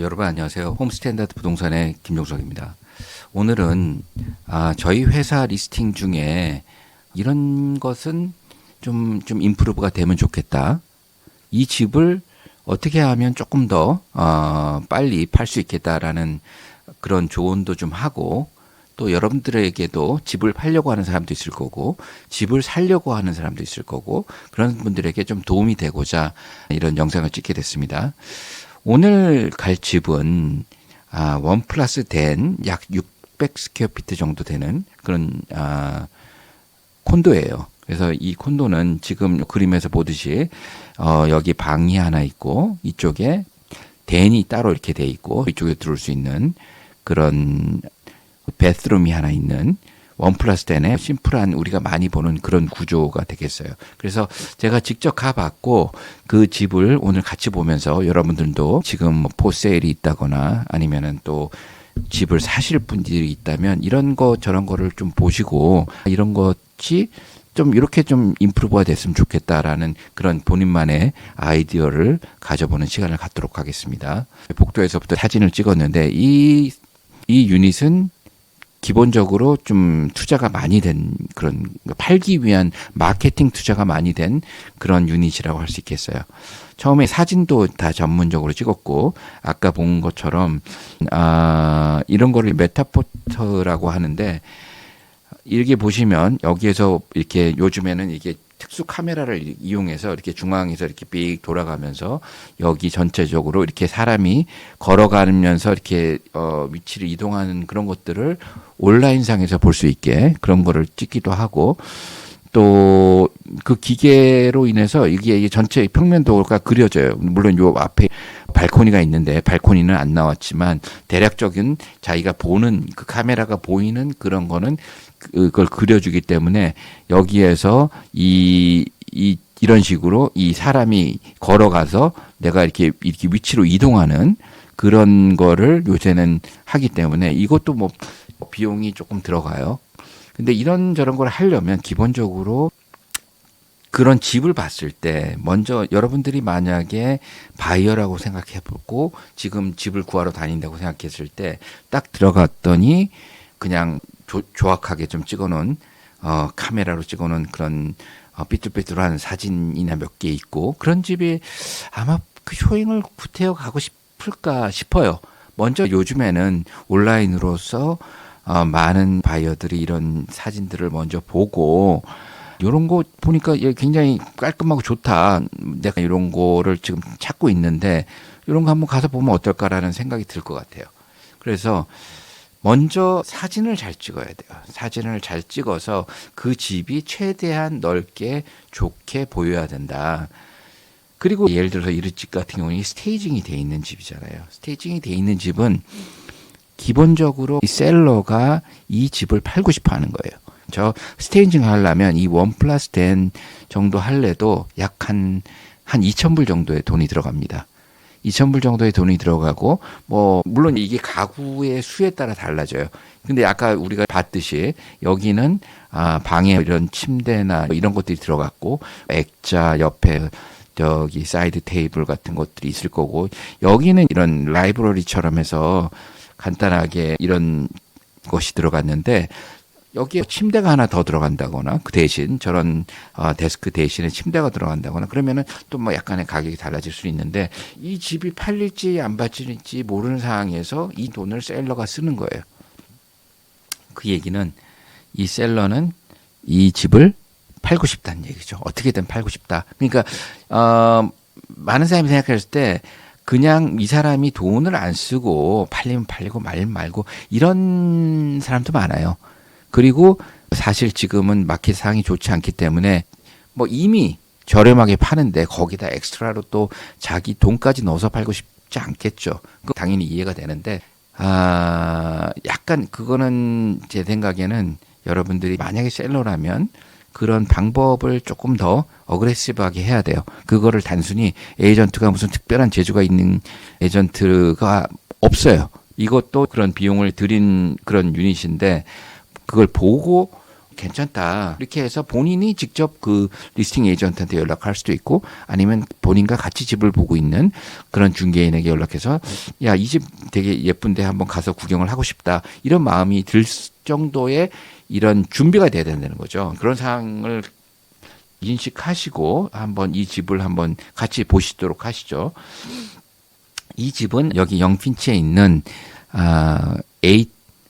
여러분 안녕하세요. 홈스탠다드 부동산의 김종석입니다. 오늘은 저희 회사 리스팅 중에 이런 것은 좀 임프루브가 되면 좋겠다. 이 집을 어떻게 하면 조금 더 빨리 팔 수 있겠다라는 그런 조언도 좀 하고, 또 여러분들에게도 집을 팔려고 하는 사람도 있을 거고 집을 살려고 하는 사람도 있을 거고, 그런 분들에게 좀 도움이 되고자 이런 영상을 찍게 됐습니다. 오늘 갈 집은 원 플러스 된 약 600 스퀘어피트 정도 되는 그런 콘도예요. 그래서 이 콘도는 지금 그림에서 보듯이 여기 방이 하나 있고, 이쪽에 댄이 따로 이렇게 돼 있고, 이쪽에 들어올 수 있는 그런 베스룸이 하나 있는 원 플러스 댄의 심플한 우리가 많이 보는 그런 구조가 되겠어요. 그래서 제가 직접 가봤고, 그 집을 오늘 같이 보면서 여러분들도 지금 뭐 포세일이 있다거나 아니면은 또 집을 사실 분들이 있다면 이런 거 저런 거를 좀 보시고, 이런 것이 좀 이렇게 좀 임프루브가 됐으면 좋겠다라는 그런 본인만의 아이디어를 가져보는 시간을 갖도록 하겠습니다. 복도에서부터 사진을 찍었는데 이 유닛은 기본적으로 좀 투자가 많이 된 그런, 팔기 위한 마케팅 투자가 많이 된 그런 유닛이라고 할 수 있겠어요. 처음에 사진도 다 전문적으로 찍었고, 아까 본 것처럼 이런 거를 메타포트라고 하는데, 이렇게 보시면 여기에서 이렇게 요즘에는 이게 특수 카메라를 이용해서 이렇게 중앙에서 이렇게 삑 돌아가면서 여기 전체적으로 이렇게 사람이 걸어가면서 이렇게 위치를 이동하는 그런 것들을 온라인상에서 볼 수 있게 그런 거를 찍기도 하고, 또 그 기계로 인해서 이게 전체 평면도가 그려져요. 물론 요 앞에 발코니가 있는데 발코니는 안 나왔지만 대략적인 자기가 보는 그 카메라가 보이는 그런 거는 그걸 그려주기 때문에, 여기에서 이런 식으로 이 사람이 걸어가서 내가 이렇게 위치로 이동하는 그런 거를 요새는 하기 때문에 이것도 뭐 비용이 조금 들어가요. 근데 이런저런 걸 하려면 기본적으로 그런 집을 봤을 때 먼저 여러분들이 만약에 바이어라고 생각해보고 지금 집을 구하러 다닌다고 생각했을 때 딱 들어갔더니 그냥 조악하게 좀 찍어놓은 카메라로 찍어놓은 그런 삐뚤삐뚤한 사진이나 몇 개 있고, 그런 집이 아마 그 쇼잉을 구태여 가고 싶을까 싶어요. 먼저 요즘에는 온라인으로서 많은 바이어들이 이런 사진들을 먼저 보고, 이런 거 보니까 굉장히 깔끔하고 좋다, 내가 이런 거를 지금 찾고 있는데 이런 거 한번 가서 보면 어떨까라는 생각이 들 것 같아요. 그래서 먼저 사진을 잘 찍어야 돼요. 사진을 잘 찍어서 그 집이 최대한 넓게 좋게 보여야 된다. 그리고 예를 들어서 이 집 같은 경우는 스테이징이 돼 있는 집이잖아요. 스테이징이 돼 있는 집은 기본적으로 이 셀러가 이 집을 팔고 싶어 하는 거예요. 저 스테이징 하려면 이 원 플러스 된 정도 할래도 약 한 2,000불 정도의 돈이 들어갑니다. 2,000불 정도의 돈이 들어가고, 뭐 물론 이게 가구의 수에 따라 달라져요. 근데 아까 우리가 봤듯이 여기는 방에 이런 침대나 이런 것들이 들어갔고, 액자 옆에 저기 사이드 테이블 같은 것들이 있을 거고, 여기는 이런 라이브러리처럼 해서 간단하게 이런 것이 들어갔는데, 여기에 침대가 하나 더 들어간다거나, 그 대신 저런 데스크 대신에 침대가 들어간다거나 그러면은 또 뭐 약간의 가격이 달라질 수 있는데, 이 집이 팔릴지 안 팔릴지 모르는 상황에서 이 돈을 셀러가 쓰는 거예요. 그 얘기는 이 셀러는 이 집을 팔고 싶다는 얘기죠. 어떻게든 팔고 싶다. 그러니까 많은 사람이 생각했을 때 그냥 이 사람이 돈을 안 쓰고 팔리면 팔리고 말면 말고 이런 사람도 많아요. 그리고 사실 지금은 마켓 상황이 좋지 않기 때문에 뭐 이미 저렴하게 파는데 거기다 엑스트라로 또 자기 돈까지 넣어서 팔고 싶지 않겠죠. 그 당연히 이해가 되는데, 약간 그거는 제 생각에는 여러분들이 만약에 셀러라면 그런 방법을 조금 더 어그레시브하게 해야 돼요. 그거를 단순히 에이전트가 무슨 특별한 재주가 있는 에이전트가 없어요. 이것도 그런 비용을 들인 그런 유닛인데, 그걸 보고 괜찮다. 이렇게 해서 본인이 직접 그 리스팅 에이전트한테 연락할 수도 있고 아니면 본인과 같이 집을 보고 있는 그런 중개인에게 연락해서 야, 이 집 되게 예쁜데 한번 가서 구경을 하고 싶다. 이런 마음이 들 정도의 이런 준비가 돼야 된다는 거죠. 그런 상황을 인식하시고 한번 이 집을 한번 같이 보시도록 하시죠. 이 집은 여기 영핀치에 있는 8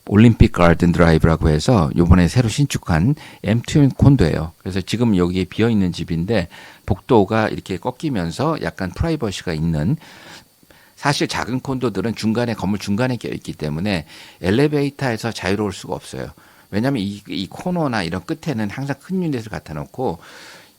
올림픽 가든 드라이브라고 해서 이번에 새로 신축한 M2 콘도예요. 그래서 지금 여기에 비어 있는 집인데 복도가 이렇게 꺾이면서 약간 프라이버시가 있는, 사실 작은 콘도들은 중간에 건물 중간에 껴 있기 때문에 엘리베이터에서 자유로울 수가 없어요. 왜냐하면 이 코너나 이런 끝에는 항상 큰 유닛을 갖다 놓고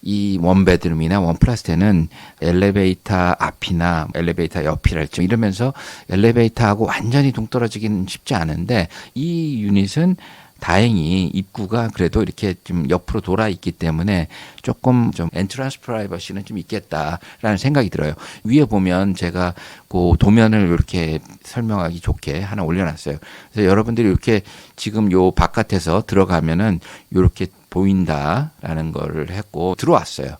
이 원베드룸이나 원플러스테는 엘리베이터 앞이나 엘리베이터 옆이랄지 이러면서 엘리베이터하고 완전히 동떨어지기는 쉽지 않은데 이 유닛은 다행히 입구가 그래도 이렇게 좀 옆으로 돌아 있기 때문에 조금 좀 엔트런스 프라이버시는 좀 있겠다라는 생각이 들어요. 위에 보면 제가 그 도면을 이렇게 설명하기 좋게 하나 올려놨어요. 그래서 여러분들이 이렇게 지금 요 바깥에서 들어가면은 이렇게 보인다라는 거를 했고 들어왔어요.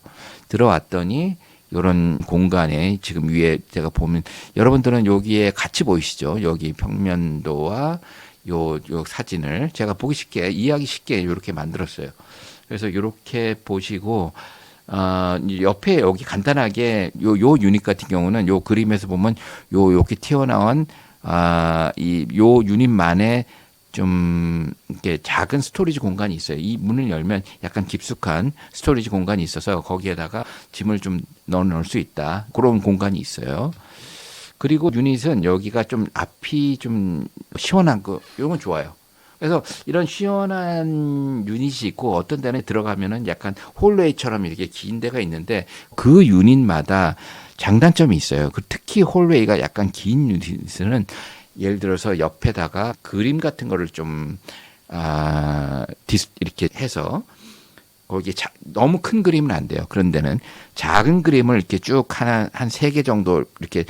들어왔더니 이런 공간에 지금 위에 제가 보면 여러분들은 여기에 같이 보이시죠? 여기 평면도와 요 사진을 제가 보기 쉽게 이해하기 쉽게 이렇게 만들었어요. 그래서 이렇게 보시고 옆에 여기 간단하게 요 유닛 같은 경우는 요 그림에서 보면 이렇게 튀어나온 요 유닛만의 좀 이렇게 작은 스토리지 공간이 있어요. 이 문을 열면 약간 깊숙한 스토리지 공간이 있어서 거기에다가 짐을 좀 넣을 수 있다. 그런 공간이 있어요. 그리고 유닛은 여기가 좀 앞이 좀 시원한 거, 이런 건 좋아요. 그래서 이런 시원한 유닛이 있고 어떤 데는 들어가면은 약간 홀웨이처럼 이렇게 긴 데가 있는데 그 유닛마다 장단점이 있어요. 특히 홀웨이가 약간 긴 유닛은 예를 들어서 옆에다가 그림 같은 거를 좀 이렇게 해서 거기에 너무 큰 그림은 안 돼요. 그런 데는 작은 그림을 이렇게 쭉 한 세 개 정도 이렇게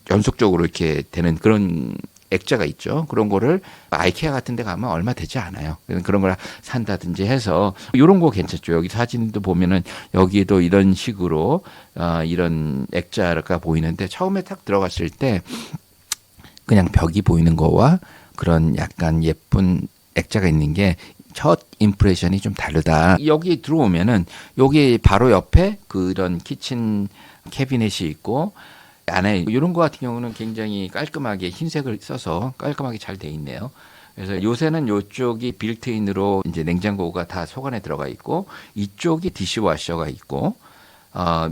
연속적으로 이렇게 되는 그런 액자가 있죠. 그런 거를 아이케아 같은 데 가면 얼마 되지 않아요. 그런 걸 산다든지 해서 이런 거 괜찮죠. 여기 사진도 보면은 여기도 이런 식으로 이런 액자가 보이는데 처음에 딱 들어갔을 때 그냥 벽이 보이는 거와 그런 약간 예쁜 액자가 있는 게 첫 임프레션이 좀 다르다. 여기 들어오면은 여기 바로 옆에 그런 키친 캐비넷이 있고 안에 이런 거 같은 경우는 굉장히 깔끔하게 흰색을 써서 깔끔하게 잘 돼 있네요. 그래서 요새는 이쪽이 빌트인으로 이제 냉장고가 다 소관에 들어가 있고 이쪽이 디시워셔가 있고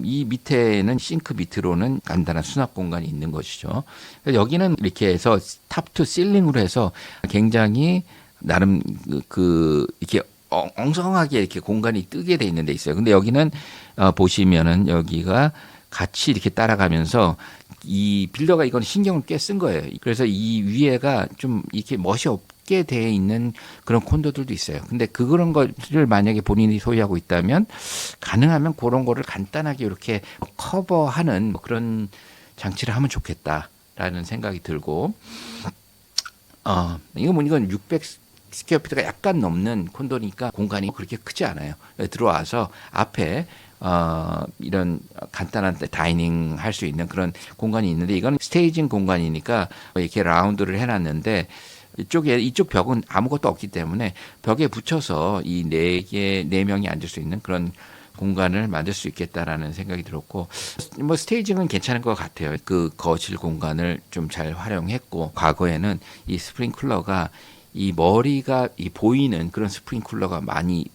이 밑에는 싱크 밑으로는 간단한 수납 공간이 있는 것이죠. 여기는 이렇게 해서 탑 투 실링으로 해서 굉장히 나름 이렇게 엉성하게 이렇게 공간이 뜨게 돼 있는 데 있어요. 근데 여기는 보시면은 여기가 같이 이렇게 따라가면서 이 빌더가 이건 신경을 꽤 쓴 거예요. 그래서 이 위에가 좀 이렇게 멋이 없게 돼 있는 그런 콘도들도 있어요. 근데 그런 거를 만약에 본인이 소유하고 있다면 가능하면 그런 거를 간단하게 이렇게 커버하는 그런 장치를 하면 좋겠다라는 생각이 들고, 이건 600 스퀘어피트가 약간 넘는 콘도니까 공간이 그렇게 크지 않아요. 들어와서 앞에 이런 간단한 다이닝 할 수 있는 그런 공간이 있는데 이건 스테이징 공간이니까 이렇게 라운드를 해놨는데 이쪽 벽은 아무것도 없기 때문에 벽에 붙여서 이 네 명이 앉을 수 있는 그런 공간을 만들 수 있겠다라는 생각이 들었고, 뭐 스테이징은 괜찮은 것 같아요. 그 거실 공간을 좀 잘 활용했고, 과거에는 이 스프링클러가 이 머리가 보이는 그런 스프링클러가 많이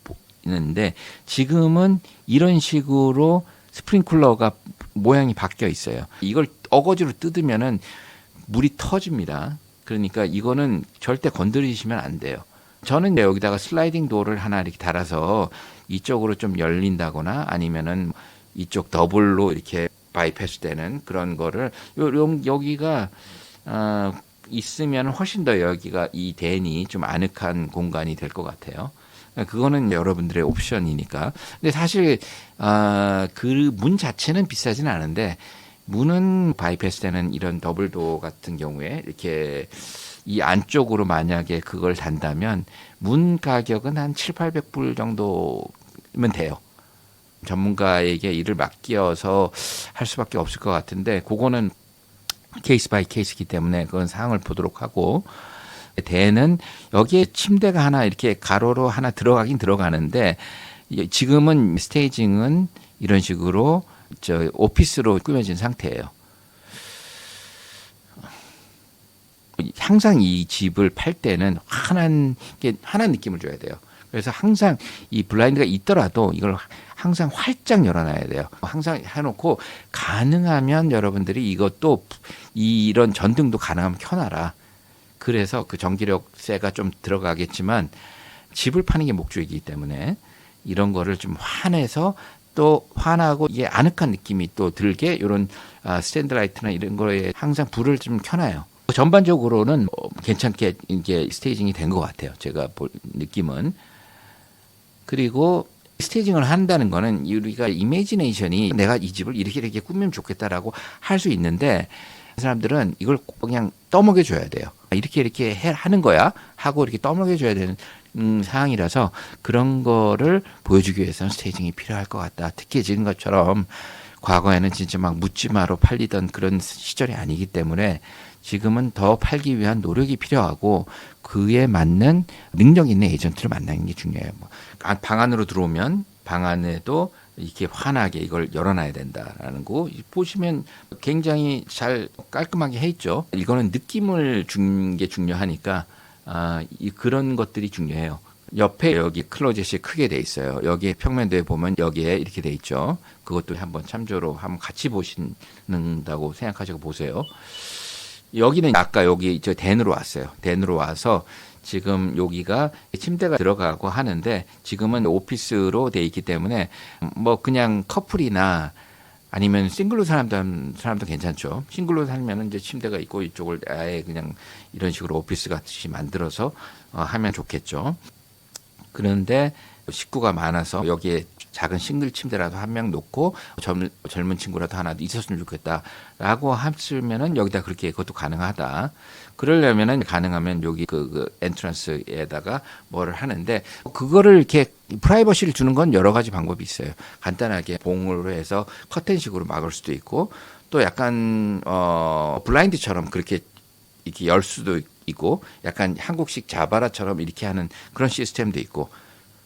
있는데 지금은 이런 식으로 스프링클러가 모양이 바뀌어 있어요. 이걸 어거지로 뜯으면은 물이 터집니다. 그러니까 이거는 절대 건드리시면 안 돼요. 저는 여기다가 슬라이딩 도어를 하나 이렇게 달아서 이쪽으로 좀 열린다거나 아니면은 이쪽 더블로 이렇게 바이패스 되는 그런 거를 여기가 있으면 훨씬 더 여기가 이 댄이 좀 아늑한 공간이 될 것 같아요. 그거는 여러분들의 옵션이니까. 근데 사실 그 문 자체는 비싸진 않은데 문은 바이패스 되는 이런 더블도어 같은 경우에 이렇게 이 안쪽으로 만약에 그걸 단다면 문 가격은 한 7, 800불 정도면 돼요. 전문가에게 일을 맡겨서 할 수밖에 없을 것 같은데 그거는 케이스 바이 케이스이기 때문에 그건 사항을 보도록 하고, 대는 여기에 침대가 하나 이렇게 가로로 하나 들어가긴 들어가는데 지금은 스테이징은 이런 식으로 오피스로 꾸며진 상태예요. 항상 이 집을 팔 때는 환한 느낌을 줘야 돼요. 그래서 항상 이 블라인드가 있더라도 이걸 항상 활짝 열어놔야 돼요. 항상 해놓고 가능하면 여러분들이 이것도 이런 전등도 가능하면 켜놔라. 그래서 그 전기력세가 좀 들어가겠지만 집을 파는 게 목적이기 때문에 이런 거를 좀 환해서 또 환하고 이게 아늑한 느낌이 또 들게 이런 스탠드 라이트나 이런 거에 항상 불을 좀 켜놔요. 전반적으로는 괜찮게 이게 스테이징이 된 것 같아요. 제가 볼 느낌은. 그리고 스테이징을 한다는 거는 우리가 이미지네이션이 내가 이 집을 이렇게 꾸미면 좋겠다라고 할 수 있는데 사람들은 이걸 그냥 떠먹여 줘야 돼요. 이렇게 하는 거야 하고 이렇게 떠먹여 줘야 되는 상황이라서 그런 거를 보여주기 위해서는 스테이징이 필요할 것 같다. 특히 지금 것처럼 과거에는 진짜 막 묻지마로 팔리던 그런 시절이 아니기 때문에 지금은 더 팔기 위한 노력이 필요하고 그에 맞는 능력 있는 에이전트를 만나는 게 중요해요. 방 안으로 들어오면 방 안에도 이렇게 환하게 이걸 열어놔야 된다라는 거 보시면 굉장히 잘 깔끔하게 해 있죠. 이거는 느낌을 준 게 중요하니까 그런 것들이 중요해요. 옆에 여기 클로젯이 크게 돼 있어요. 여기에 평면도에 보면 여기에 이렇게 돼 있죠. 그것도 한번 참조로 한번 같이 보신다고 생각하시고 보세요. 여기는 아까 여기 저 댄으로 왔어요. 댄으로 와서 지금 여기가 침대가 들어가고 하는데 지금은 오피스로 돼 있기 때문에 뭐 그냥 커플이나 아니면 싱글로 사람도 괜찮죠. 싱글로 살면은 이제 침대가 있고 이쪽을 아예 그냥 이런 식으로 오피스 같이 만들어서 하면 좋겠죠. 그런데 식구가 많아서 여기에 작은 싱글 침대라도 한 명 놓고 젊은 친구라도 하나 있었으면 좋겠다라고 하시면은 여기다 그렇게 그것도 가능하다. 그러려면은 가능하면 여기 그 엔트런스에다가 뭐를 하는데 그거를 이렇게 프라이버시를 주는 건 여러 가지 방법이 있어요. 간단하게 봉으로 해서 커튼식으로 막을 수도 있고 또 약간 블라인드처럼 그렇게 이렇게 열 수도 있고 약간 한국식 자바라처럼 이렇게 하는 그런 시스템도 있고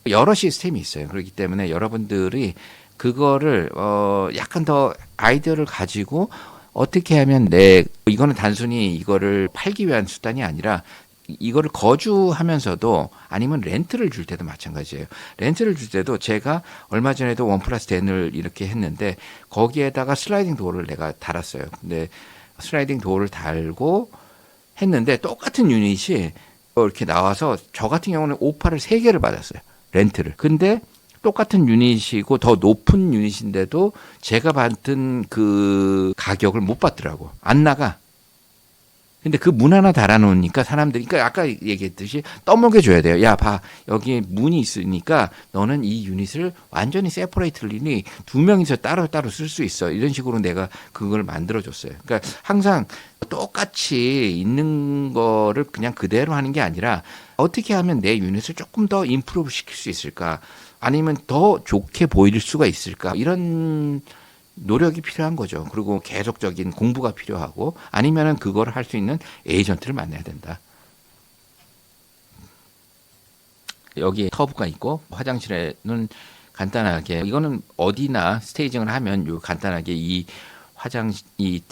여러 시스템이 있어요. 그렇기 때문에 여러분들이 그거를 약간 더 아이디어를 가지고 어떻게 하면 이거는 단순히 이거를 팔기 위한 수단이 아니라 이거를 거주하면서도 아니면 렌트를 줄 때도 마찬가지예요. 렌트를 줄 때도 제가 얼마 전에도 1+10을 이렇게 했는데 거기에다가 슬라이딩 도어를 내가 달았어요. 근데 슬라이딩 도어를 달고 했는데 똑같은 유닛이 이렇게 나와서 저 같은 경우는 오파를 3개를 받았어요. 렌트를. 근데 똑같은 유닛이고 더 높은 유닛인데도 제가 받은 그 가격을 못 받더라고. 안 나가. 근데 그 문 하나 달아놓으니까 사람들이, 그러니까 아까 얘기했듯이 떠먹여줘야 돼요. 야, 봐. 여기 문이 있으니까 너는 이 유닛을 완전히 세퍼레이트리 2명이서 따로따로 쓸 수 있어. 이런 식으로 내가 그걸 만들어줬어요. 그러니까 항상 똑같이 있는 거를 그냥 그대로 하는 게 아니라 어떻게 하면 내 유닛을 조금 더 임프루브 시킬 수 있을까? 아니면 더 좋게 보일 수가 있을까? 이런 노력이 필요한 거죠. 그리고 계속적인 공부가 필요하고 아니면은 그걸 할 수 있는 에이전트를 만나야 된다. 여기에 터브가 있고 화장실에는 간단하게 이거는 어디나 스테이징을 하면 요 간단하게 이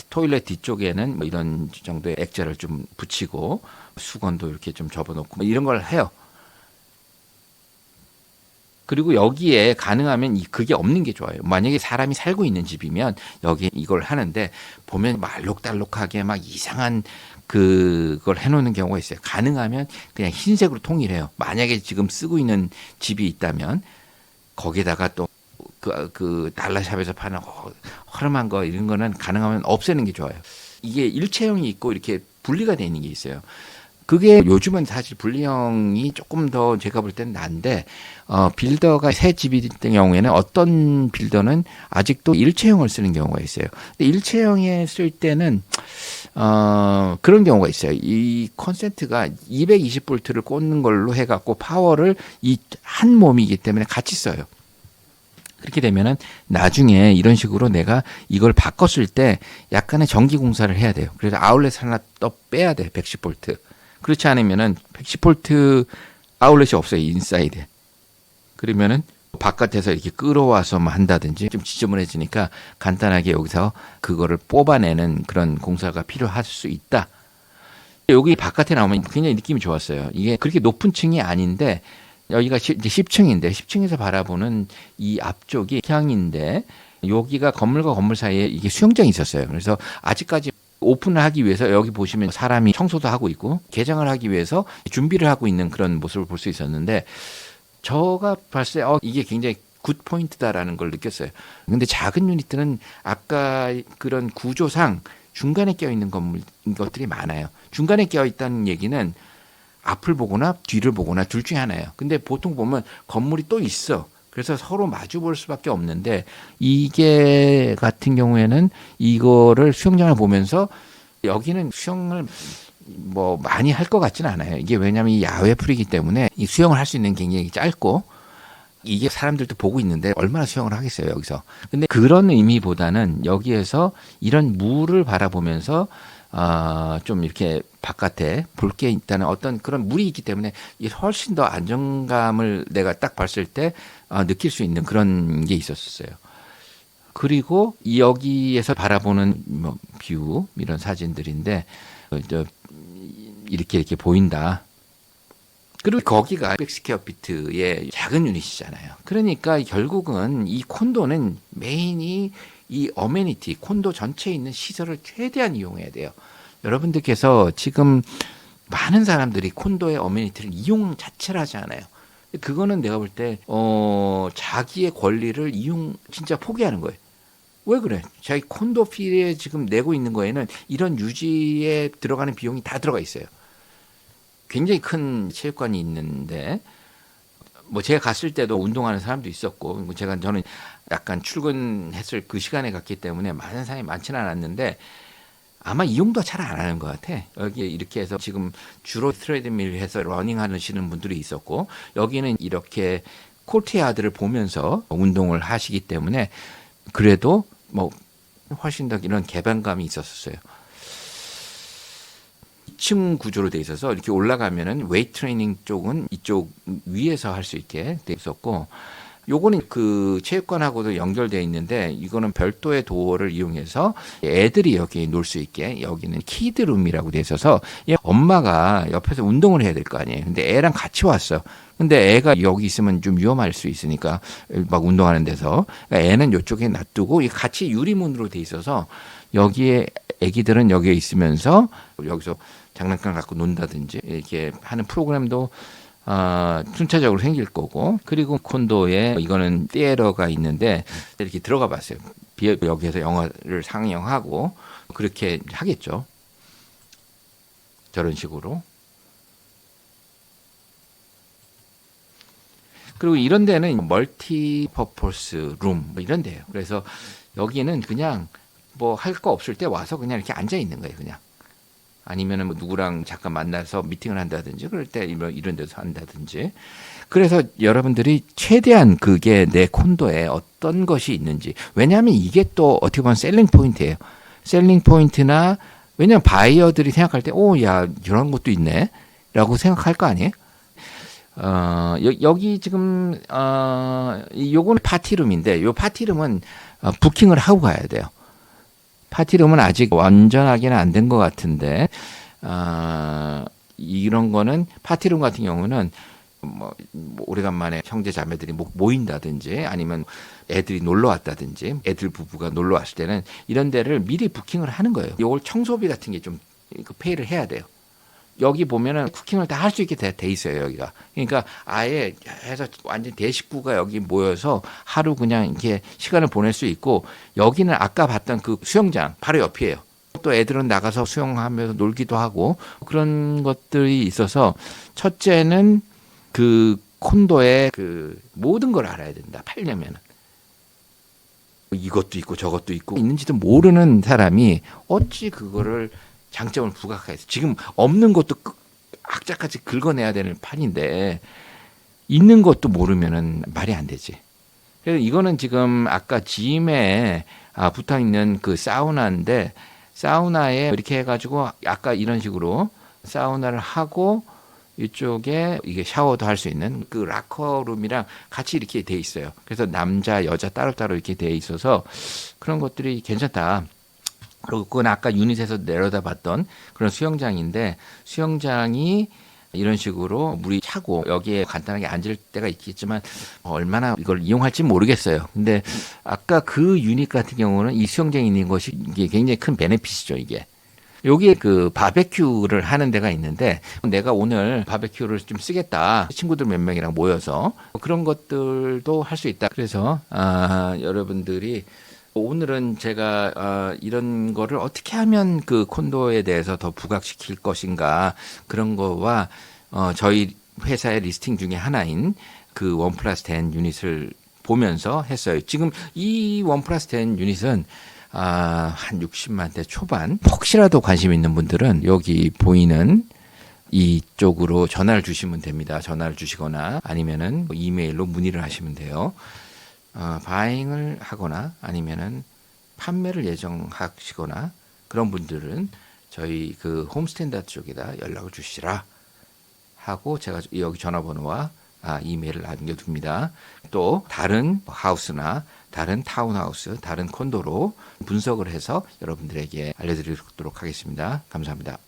토일렛 뒤쪽에는 뭐 이런 정도의 액자를 좀 붙이고 수건도 이렇게 좀 접어놓고 뭐 이런 걸 해요. 그리고 여기에 가능하면 그게 없는 게 좋아요. 만약에 사람이 살고 있는 집이면 여기 이걸 하는데 보면 막 알록달록하게 막 이상한 그걸 해놓는 경우가 있어요. 가능하면 그냥 흰색으로 통일해요. 만약에 지금 쓰고 있는 집이 있다면 거기에다가 또 그 달러샵에서 파는 허름한 거 이런 거는 가능하면 없애는 게 좋아요. 이게 일체형이 있고 이렇게 분리가 되는 게 있어요. 그게 요즘은 사실 분리형이 조금 더 제가 볼 때는 난데, 빌더가 새 집이 된 경우에는 어떤 빌더는 아직도 일체형을 쓰는 경우가 있어요. 근데 일체형에 쓸 때는, 그런 경우가 있어요. 이 콘센트가 220볼트를 꽂는 걸로 해갖고 파워를 이 한 몸이기 때문에 같이 써요. 그렇게 되면은 나중에 이런 식으로 내가 이걸 바꿨을 때 약간의 전기 공사를 해야 돼요. 그래서 아울렛 하나 더 빼야 돼. 110볼트. 그렇지 않으면은 110볼트 아울렛이 없어요. 인사이드에. 그러면은 바깥에서 이렇게 끌어와서 한다든지 좀 지저분해지니까 간단하게 여기서 그거를 뽑아내는 그런 공사가 필요할 수 있다. 여기 바깥에 나오면 굉장히 느낌이 좋았어요. 이게 그렇게 높은 층이 아닌데 여기가 이제 10층인데 10층에서 바라보는 이 앞쪽이 향인데 여기가 건물과 건물 사이에 이게 수영장이 있었어요. 그래서 아직까지 오픈을 하기 위해서 여기 보시면 사람이 청소도 하고 있고 개장을 하기 위해서 준비를 하고 있는 그런 모습을 볼 수 있었는데 제가 봤을 때 이게 굉장히 굿 포인트다라는 걸 느꼈어요. 근데 작은 유니트는 아까 그런 구조상 중간에 껴있는 것들이 많아요. 중간에 껴있다는 얘기는 앞을 보거나 뒤를 보거나 둘 중에 하나예요. 근데 보통 보면 건물이 또 있어. 그래서 서로 마주 볼 수밖에 없는데 이게 같은 경우에는 이거를 수영장을 보면서 여기는 수영을 뭐 많이 할 것 같지는 않아요. 이게 왜냐하면 이 야외 풀이기 때문에 이 수영을 할 수 있는 굉장히 짧고 이게 사람들도 보고 있는데 얼마나 수영을 하겠어요, 여기서. 근데 그런 의미보다는 여기에서 이런 물을 바라보면서 좀 이렇게 바깥에 볼 게 있다는 어떤 그런 물이 있기 때문에 훨씬 더 안정감을 내가 딱 봤을 때 느낄 수 있는 그런 게 있었어요. 그리고 여기에서 바라보는 뭐 뷰 이런 사진들인데 이렇게 보인다. 그리고 거기가 600스퀘어피트의 작은 유닛이잖아요. 그러니까 결국은 이 콘도는 메인이 이 어메니티, 콘도 전체에 있는 시설을 최대한 이용해야 돼요. 여러분들께서 지금 많은 사람들이 콘도의 어메니티를 이용 자체를 하지 않아요. 그거는 내가 볼 때, 자기의 권리를 진짜 포기하는 거예요. 왜 그래? 자기 콘도 피에 지금 내고 있는 거에는 이런 유지에 들어가는 비용이 다 들어가 있어요. 굉장히 큰 체육관이 있는데, 뭐 제가 갔을 때도 운동하는 사람도 있었고, 저는 약간 출근했을 그 시간에 갔기 때문에 많은 사람이 많지는 않았는데, 아마 이용도 잘 안 하는 것 같아. 여기에 이렇게 해서 지금 주로 트레드밀 해서 러닝 하시는 분들이 있었고, 여기는 이렇게 코트야드를 보면서 운동을 하시기 때문에, 그래도 뭐 훨씬 더 이런 개방감이 있었어요. 2층 구조로 돼 있어서 이렇게 올라가면은 웨이트 트레이닝 쪽은 이쪽 위에서 할 수 있게 돼 있었고, 요거는 그 체육관하고도 연결되어 있는데 이거는 별도의 도어를 이용해서 애들이 여기 놀 수 있게, 여기는 키드룸이라고 돼 있어서 엄마가 옆에서 운동을 해야 될 거 아니에요. 근데 애랑 같이 왔어. 근데 애가 여기 있으면 좀 위험할 수 있으니까 막 운동하는 데서 그러니까 애는 이쪽에 놔두고 같이 유리문으로 돼 있어서 여기에 애기들은 여기에 있으면서 여기서 장난감 갖고 논다든지 이렇게 하는 프로그램도 순차적으로 생길 거고, 그리고 콘도에 이거는 티에러가 있는데 이렇게 들어가 봤어요. 여기에서 영화를 상영하고 그렇게 하겠죠. 저런 식으로. 그리고 이런 데는 멀티 퍼포스 룸 뭐 이런 데예요. 그래서 여기는 그냥 뭐 할 거 없을 때 와서 그냥 이렇게 앉아 있는 거예요, 그냥. 아니면은 뭐 누구랑 잠깐 만나서 미팅을 한다든지 그럴 때 이런 데서 한다든지. 그래서 여러분들이 최대한 그게 내 콘도에 어떤 것이 있는지. 왜냐하면 이게 또 어떻게 보면 셀링 포인트예요. 셀링 포인트나, 왜냐하면 바이어들이 생각할 때 야 이런 것도 있네 라고 생각할 거 아니에요. 여기 지금 요거는 파티룸인데 요 파티룸은 부킹을 하고 가야 돼요. 파티룸은 아직 완전하게는 안 된 것 같은데, 이런 거는 파티룸 같은 경우는 뭐 오래간만에 형제 자매들이 모인다든지 아니면 애들이 놀러 왔다든지 애들 부부가 놀러 왔을 때는 이런 데를 미리 부킹을 하는 거예요. 이걸 청소비 같은 게 좀 페이를 해야 돼요. 여기 보면은 쿠킹을 다 할 수 있게 돼 있어요, 여기가. 그러니까 아예 해서 완전 대식구가 여기 모여서 하루 그냥 이렇게 시간을 보낼 수 있고, 여기는 아까 봤던 그 수영장 바로 옆이에요. 또 애들은 나가서 수영하면서 놀기도 하고 그런 것들이 있어서 첫째는 그 콘도의 그 모든 걸 알아야 된다. 팔려면은. 이것도 있고 저것도 있고 있는지도 모르는 사람이 어찌 그거를 장점을 부각해서 지금 없는 것도 악착같이 긁어내야 되는 판인데 있는 것도 모르면은 말이 안 되지. 그래서 이거는 지금 아까 짐에 붙어 있는 그 사우나인데 사우나에 이렇게 해가지고 아까 이런 식으로 사우나를 하고 이쪽에 이게 샤워도 할 수 있는 그 라커룸이랑 같이 이렇게 돼 있어요. 그래서 남자, 여자 따로따로 이렇게 돼 있어서 그런 것들이 괜찮다. 그리고 그건 아까 유닛에서 내려다 봤던 그런 수영장인데 수영장이 이런 식으로 물이 차고 여기에 간단하게 앉을 때가 있겠지만 얼마나 이걸 이용할지 모르겠어요. 근데 아까 그 유닛 같은 경우는 이 수영장에 있는 것이 이게 굉장히 큰 베네핏이죠, 이게. 여기에 그 바베큐를 하는 데가 있는데 내가 오늘 바베큐를 좀 쓰겠다. 친구들 몇 명이랑 모여서 그런 것들도 할 수 있다. 그래서 여러분들이 오늘은 제가 이런 거를 어떻게 하면 그 콘도에 대해서 더 부각시킬 것인가 그런 거와 저희 회사의 리스팅 중에 하나인 그 원 플러스 10 유닛을 보면서 했어요. 지금 이 원 플러스 10 유닛은 한 60만 대 초반. 혹시라도 관심 있는 분들은 여기 보이는 이쪽으로 전화를 주시면 됩니다. 전화를 주시거나 아니면은 이메일로 문의를 하시면 돼요. 바잉을 하거나 아니면은 판매를 예정하시거나 그런 분들은 저희 그 홈스탠다드 쪽에다 연락을 주시라 하고 제가 여기 전화번호와 이메일을 남겨둡니다. 또 다른 하우스나 다른 타운하우스, 다른 콘도로 분석을 해서 여러분들에게 알려드리도록 하겠습니다. 감사합니다.